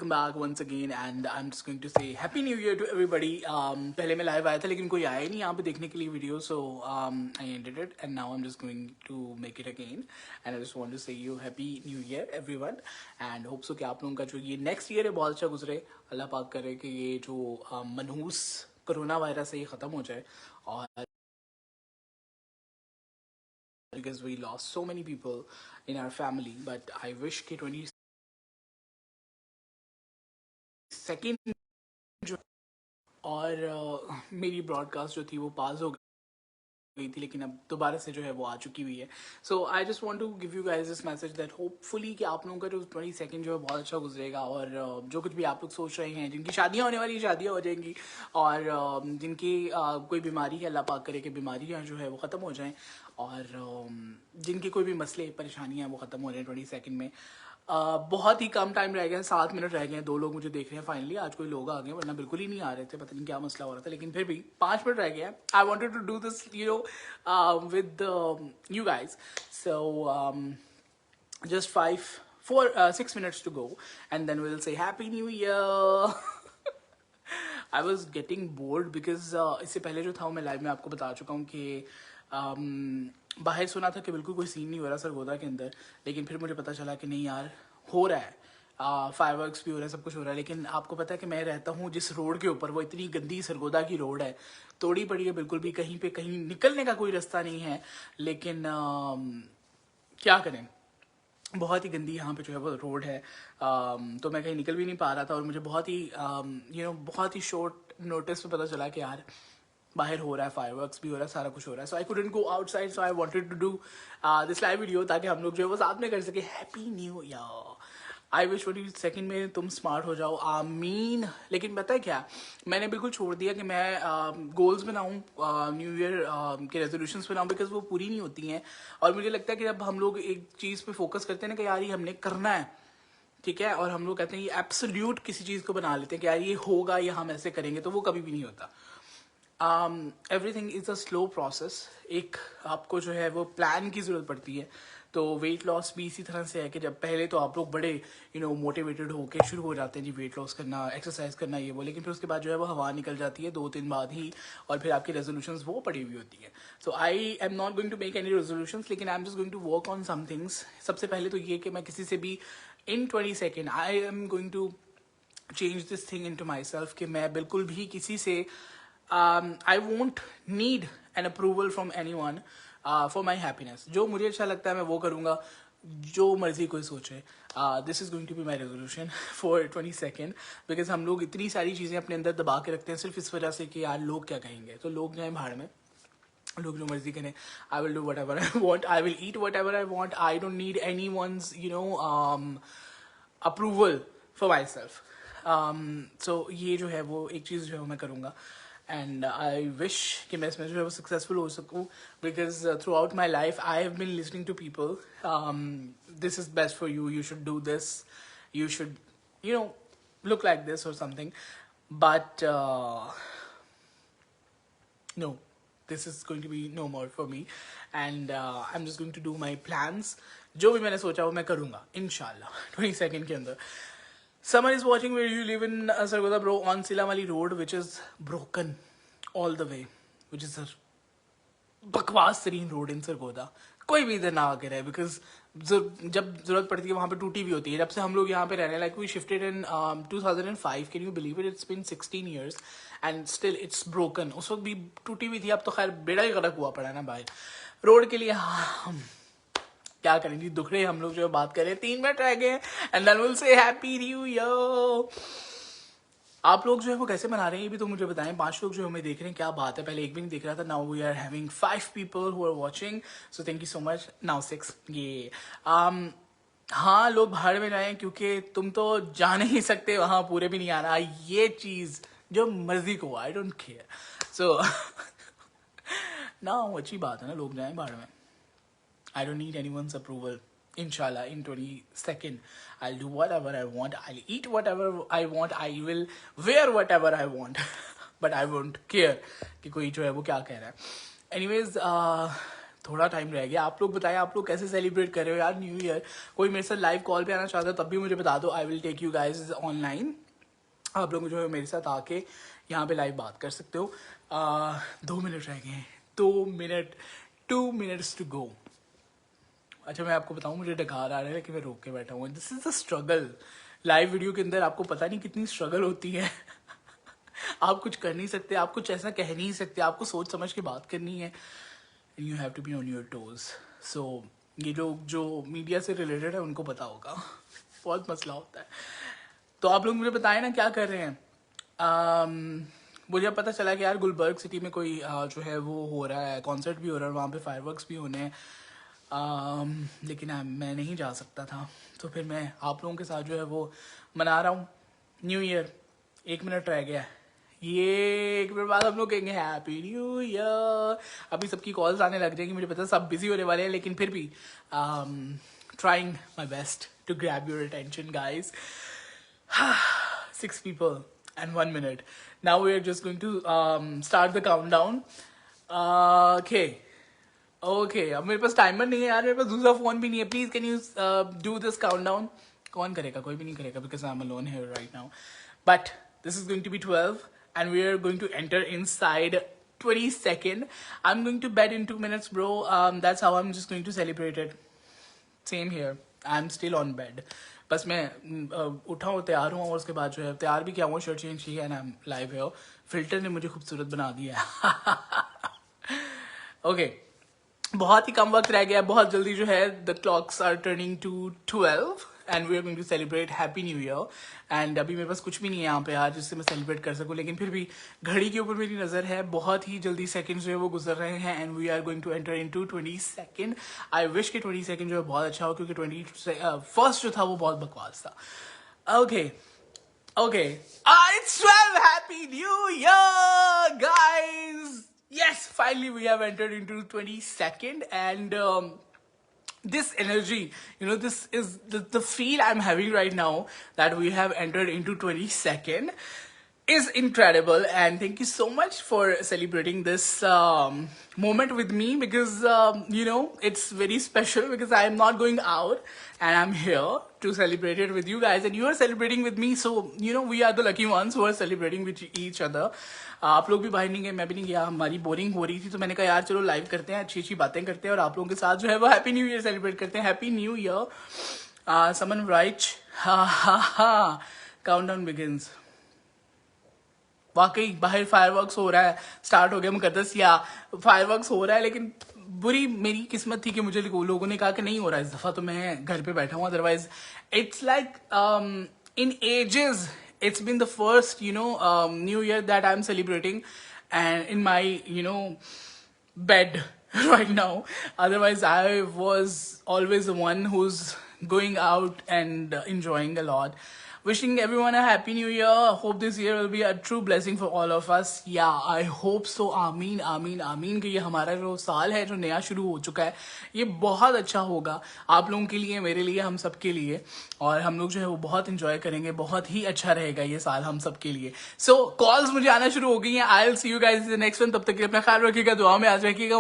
welcome back once again and I'm just going to say happy new year to everybody. पहले मैं live आया था लेकिन कोई आया ही नहीं यहाँ पे देखने के लिए video, so I ended it and now I'm just going to make it again and I just want to say you happy new year everyone and hope so कि आप लोगों का जो ये next year है बहुत अच्छा गुजरे. अल्लाह पाक करे कि ये जो मनहूस कोरोना वायरस है ये ख़त्म हो जाए और because we lost so many people in our family, but I wish कि 22nd और मेरी ब्रॉडकास्ट जो थी वो पास हो गई थी लेकिन अब दोबारा से जो है वो आ चुकी हुई है. So I just want to give you guys this message that hopefully कि आप लोगों का जो 22nd जो है बहुत अच्छा गुजरेगा और जो कुछ भी आप लोग सोच रहे हैं, जिनकी शादियां होने वाली शादियां हो जाएंगी और जिनकी कोई बीमारी है, अल्लाह पाक करे कि बीमारियां जो है वो ख़त्म हो जाएं और जिनके कोई भी मसले परेशानियां वो ख़त्म हो जाएं 22nd में. बहुत ही कम टाइम रह गया है, 7 मिनट रह गए हैं. 2 लोग मुझे देख रहे हैं फाइनली. आज कोई लोग आ गए वरना बिल्कुल ही नहीं आ रहे थे, पता नहीं क्या मसला हो रहा था, लेकिन फिर भी 5 मिनट रह गए हैं. I wanted to do this with you guys. So just 6 minutes to go and then we'll say happy new year. I was getting bored because इससे पहले जो था मैं लाइव में आपको बता चुका हूँ कि बाहर सुना था कि बिल्कुल कोई सीन नहीं हो रहा सरगोदा के अंदर, लेकिन फिर मुझे पता चला कि नहीं यार हो रहा है. फायरवर्क्स भी हो रहा है, सब कुछ हो रहा है. लेकिन आपको पता है कि मैं रहता हूँ जिस रोड के ऊपर, वो इतनी गंदी सरगोदा की रोड है, तोड़ी पड़ी है बिल्कुल भी, कहीं पे कहीं निकलने का कोई रास्ता नहीं है. लेकिन क्या करें, बहुत ही गंदी यहाँ पे जो है वो रोड है. तो मैं कहीं निकल भी नहीं पा रहा था और मुझे बहुत ही बहुत ही शॉर्ट नोटिस पे पता चला कि यार बाहर हो रहा है, फायरवर्क्स भी हो रहा है, सारा कुछ हो रहा है. So I couldn't go outside, so I wanted to do this live video ताकि हम लोग जो है वो साथ में कर सके. Happy new year. I wish 22nd में तुम स्मार्ट हो जाओ, आमीन. लेकिन पता है क्या, मैंने बिल्कुल छोड़ दिया कि मैं गोल्स बनाऊँ, न्यू ईयर के रेजोल्यूशंस बनाऊँ, बिकॉज वो पूरी नहीं होती हैं. और मुझे लगता है कि जब हम लोग एक चीज़ पे फोकस करते हैं ना कि यार ये हमने करना है, ठीक है, और हम लोग कहते हैं ये एब्सोल्यूट किसी चीज़ को बना लेते हैं कि यार ये होगा या हम ऐसे करेंगे, तो वो कभी भी नहीं होता. Everything is a slow process. एक आपको जो है वो प्लान की ज़रूरत पड़ती है. तो वेट लॉस भी इसी तरह से है कि जब पहले तो आप लोग बड़े मोटिवेटेड होके शुरू हो जाते हैं जी वेट लॉस करना, एक्सरसाइज करना, ये वो, लेकिन फिर उसके बाद जो है वो हवा निकल जाती है 2-3 बाद ही और फिर आपकी रेजोल्यूशंस वो पड़ी हुई होती है. So I am not going to make any resolutions, लेकिन I am just going to work on some things. सबसे पहले तो ये कि मैं किसी से भी in 22nd I am going to change this thing into myself कि मैं बिल्कुल भी किसी से I won't need an approval from anyone for my happiness. जो मुझे अच्छा लगता है मैं वो करूँगा, जो मर्जी कोई सोचे. This is going to be my resolution for 22nd, because हम लोग इतनी सारी चीज़ें अपने अंदर दबा के रखते हैं सिर्फ इस वजह से कि यार लोग क्या कहेंगे. तो लोग जाएं भाड़ में, लोग जो मर्जी करें. I will do whatever I want, I will eat whatever I want. I don't need any one's approval for myself. So ये जो है वो एक चीज़ जो है मैं करूँगा एंड आई विश कि मैं इसमें जो है वो सक्सेसफुल हो सकूँ, because throughout my life I have been listening to people, this is best for you, you should do this, you should look like this or something, but no, this is going to be no more for me and I'm just going to do my plans. जो भी मैंने सोचा वो मैं करूँगा इंशाल्लाह 22nd के अंदर. Someone is watching where you live in Sargodha bro, on Silamali road which is broken all the way, which is a बकवास तरीन रोड इन सरगोदा. कोई भी इधर ना आके रहे, बिकॉज जब जरूरत पड़ती है वहाँ पे टूटी भी होती है. जब से हम लोग यहाँ पे रहने, like we shifted in 2005, can you believe it, it's been 16 years and still it's broken. उस वक्त भी टूटी हुई थी, अब तो खैर बेड़ा ही गलत हुआ पड़ा है ना भाई रोड के लिए. हम क्या करेंगे, दुख रहे हम लोग जो बात करें. 3 मिनट रह गए and then will say happy new year. आप लोग जो है वो कैसे मना रहे हैं ये भी तो मुझे बताएं. 5 लोग जो हमें देख रहे हैं, क्या बात है. पहले एक भी नहीं देख रहा था, now we are having 5 people who are watching, so thank you so much. Now 6. ये हाँ, लोग बाहर में जाएं क्योंकि तुम तो जा नहीं सकते वहाँ, पूरे भी नहीं आना. ये चीज़ जो मर्जी को, आई डोंट केयर. सो ना अच्छी बात है ना, लोग जाएं बाहर में. I don't need anyone's approval. Inshallah, in 22nd, I'll do whatever I want. I'll eat whatever I want. I will wear whatever I want. But I won't care कि कोई जो है वो क्या कह रहा है. Anyways, थोड़ा टाइम रह गया। आप लोग बताएं आप लोग कैसे सेलिब्रेट कर रहे हो यार न्यू ईयर। कोई मेरे साथ लाइव कॉल पे आना चाहता है तब भी मुझे बता दो, I will take you guys online. आप लोग जो है मेरे साथ आके यहाँ पे लाइव बात कर सकते हो। 2 मिनट रह गए हैं, 2 मिनट्स टू गो। अच्छा मैं आपको बताऊं, मुझे डकार आ रहा है लेकिन मैं रोक के बैठा हूँ। This is the struggle. Live video के अंदर आपको पता नहीं कितनी स्ट्रगल होती है। आप कुछ कर नहीं सकते, आप कुछ ऐसा कह नहीं सकते, आपको सोच समझ के बात करनी है। You have to be on your toes. So ये लोग जो मीडिया से रिलेटेड है उनको पता होगा। बहुत मसला होता है। तो आप लोग मुझे बताएं ना क्या कर रहे हैं। मुझे पता चला कि यार गुलबर्ग सिटी में कोई जो है वो हो रहा है, कॉन्सर्ट भी हो रहा है, वहाँ पे फायरवर्क्स भी होने हैं। लेकिन मैं नहीं जा सकता था, तो फिर मैं आप लोगों के साथ जो है वो मना रहा हूँ न्यू ईयर। 1 मिनट रह गया है, ये 1 मिनट बाद हम लोग कहेंगे हैप्पी न्यू ईयर। अभी सबकी कॉल्स आने लग जाएंगी, मुझे पता है सब बिजी होने वाले हैं, लेकिन फिर भी trying my best to grab your attention guys. 6 people and 1 minute. Now we are just going to start the countdown. Okay, अब मेरे पास टाइमर नहीं है यार, मेरे पास दूसरा फोन भी नहीं है। Please can you do this countdown. कौन करेगा? कोई भी नहीं करेगा because I am alone here right now. But this is going to be 12 and we are going to enter inside 22nd. I'm going to bed in 2 minutes, bro. That's how I'm just going to celebrate it. Same here, I am still on bed. बस मैं उठा हूँ, तैयार हूँ, और उसके बाद जो है तैयार भी किया हुआ, शर्ट चेंज की है, एंड आई एम लाइव है। फिल्टर ने मुझे खूबसूरत बना दिया है। ओके, बहुत ही कम वक्त रह गया, बहुत जल्दी जो है the clocks are turning to 12 and we are going to celebrate happy new year. And अभी मेरे पास कुछ भी नहीं है यहाँ पे यार जिससे मैं सेलिब्रेट कर सकूँ, लेकिन फिर भी घड़ी के ऊपर मेरी नज़र है, बहुत ही जल्दी सेकंड्स जो है वो गुजर रहे हैं and we are going to enter into 22nd। I wish कि 22nd जो है बहुत अच्छा हो, क्योंकि 21st जो था वो बहुत बकवास था। Okay, it's 12, happy new year guys. Yes, finally we have entered into 22nd and this energy, this is the feel I'm having right now that we have entered into 22nd is incredible. And thank you so much for celebrating this moment with me, because it's very special because I am not going out and I'm here to celebrate it with you guys, and you are celebrating with me, so we are the lucky ones who are celebrating with each other. आप लोग भी बाहर नहीं गए, मैं भी नहीं गया, हमारी बोरिंग हो रही थी, तो मैंने कहा यार चलो लाइव करते हैं, अच्छी अच्छी बातें करते हैं और आप लोगों के साथ जो है वो हैप्पी न्यू ईयर सेलिब्रेट करते हैं। Happy new year. समन राइट, काउंटडाउन बिगिंस। वाकई बाहर फायरवर्क्स हो रहा है, स्टार्ट हो गया मुकद्दस, या फायरवर्क्स हो रहा है, लेकिन बुरी मेरी किस्मत थी कि मुझे लोगों ने कहा कि नहीं हो रहा इस दफा, तो मैं घर पे बैठा हूँ। Otherwise it's like in ages it's been the first new year that I'm celebrating and in my bed right now. Otherwise I was always the one who's going out and enjoying a lot. Wishing everyone a happy new year. Hope this year will be a true blessing for all of us. Yeah, I hope so. आमीन आमीन आमीन कि ये हमारा जो साल है जो नया शुरू हो चुका है ये बहुत अच्छा होगा आप लोगों के लिए, मेरे लिए, हम सब के लिए, और हम लोग जो है वो बहुत इंजॉय करेंगे, बहुत ही अच्छा रहेगा ये साल हम सब के लिए। सो कॉल्स मुझे आना शुरू हो गई हैं। I will see you guys in the next one. तब तक के लिए अपना ख्याल रखिएगा, दुआ में याद रखिएगा।